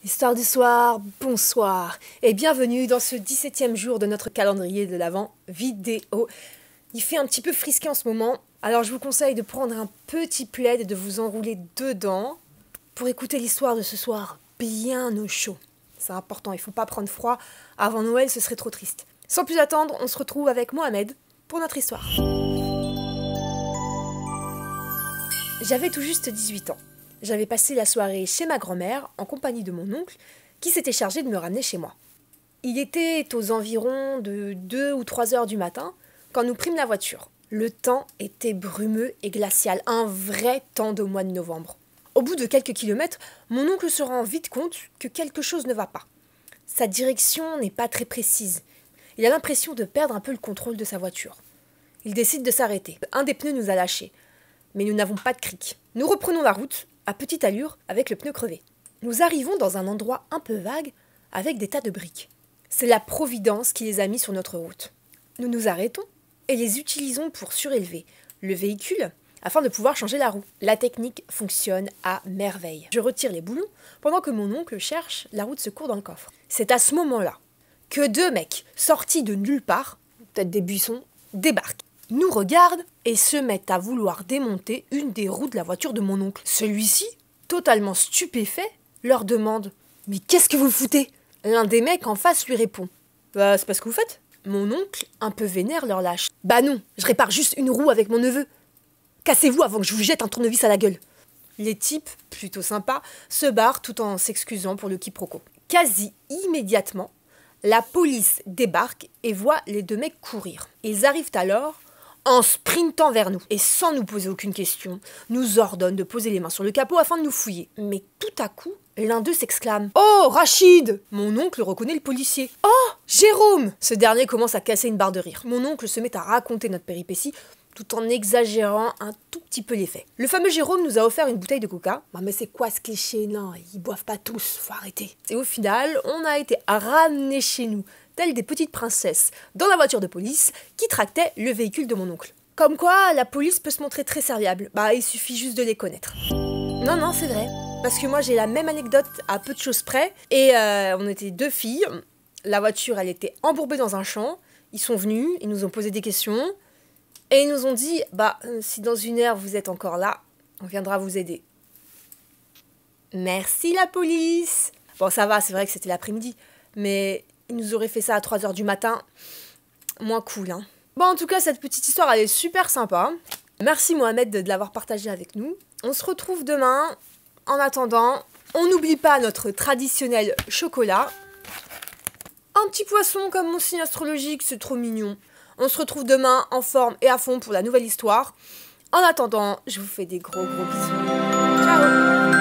Histoire du soir, bonsoir et bienvenue dans ce 17e jour de notre calendrier de l'Avent vidéo. Il fait un petit peu frisqué en ce moment, alors je vous conseille de prendre un petit plaid et de vous enrouler dedans pour écouter l'histoire de ce soir bien au chaud. C'est important, il ne faut pas prendre froid, avant Noël ce serait trop triste. Sans plus attendre, on se retrouve avec Mohamed pour notre histoire. J'avais tout juste 18 ans. J'avais passé la soirée chez ma grand-mère en compagnie de mon oncle qui s'était chargé de me ramener chez moi. Il était aux environs de 2 ou 3 heures du matin quand nous prîmes la voiture. Le temps était brumeux et glacial, un vrai temps de mois de novembre. Au bout de quelques kilomètres, mon oncle se rend vite compte que quelque chose ne va pas. Sa direction n'est pas très précise. Il a l'impression de perdre un peu le contrôle de sa voiture. Il décide de s'arrêter. Un des pneus nous a lâchés, mais nous n'avons pas de cric. Nous reprenons la route à petite allure avec le pneu crevé. Nous arrivons dans un endroit un peu vague avec des tas de briques. C'est la Providence qui les a mis sur notre route. Nous nous arrêtons et les utilisons pour surélever le véhicule afin de pouvoir changer la roue. La technique fonctionne à merveille. Je retire les boulons pendant que mon oncle cherche la roue de secours dans le coffre. C'est à ce moment-là que deux mecs sortis de nulle part, peut-être des buissons, débarquent, nous regardent et se mettent à vouloir démonter une des roues de la voiture de mon oncle. Celui-ci, totalement stupéfait, leur demande « Mais qu'est-ce que vous foutez ?» L'un des mecs en face lui répond « Bah, c'est pas ce que vous faites ?» Mon oncle, un peu vénère, leur lâche « Bah non, je répare juste une roue avec mon neveu. Cassez-vous avant que je vous jette un tournevis à la gueule. » Les types, plutôt sympas, se barrent tout en s'excusant pour le quiproquo. Quasi immédiatement, la police débarque et voit les deux mecs courir. Ils arrivent alors en sprintant vers nous, et sans nous poser aucune question, nous ordonnent de poser les mains sur le capot afin de nous fouiller. Mais tout à coup, l'un d'eux s'exclame « Oh, Rachid !» Mon oncle reconnaît le policier. « Oh, Jérôme !» Ce dernier commence à casser une barre de rire. Mon oncle se met à raconter notre péripétie, tout en exagérant un tout petit peu les faits. Le fameux Jérôme nous a offert une bouteille de coca. « Mais c'est quoi ce cliché? Non, ils boivent pas tous, faut arrêter. » Et au final, on a été ramenés chez nous, telles des petites princesses, dans la voiture de police qui tractait le véhicule de mon oncle. Comme quoi, la police peut se montrer très serviable. Bah, il suffit juste de les connaître. Non, c'est vrai. Parce que moi, j'ai la même anecdote à peu de choses près. Et on était deux filles. La voiture, elle était embourbée dans un champ. Ils sont venus, ils nous ont posé des questions. Et ils nous ont dit, si dans une heure vous êtes encore là, on viendra vous aider. Merci la police. Bon, ça va, c'est vrai que c'était l'après-midi. Mais ils nous auraient fait ça à 3 heures du matin. Moins cool, hein. Bon, en tout cas, cette petite histoire, elle est super sympa. Merci Mohamed de l'avoir partagée avec nous. On se retrouve demain. En attendant, on n'oublie pas notre traditionnel chocolat. Un petit poisson comme mon signe astrologique, c'est trop mignon. On se retrouve demain en forme et à fond pour la nouvelle histoire. En attendant, je vous fais des gros bisous. Ciao!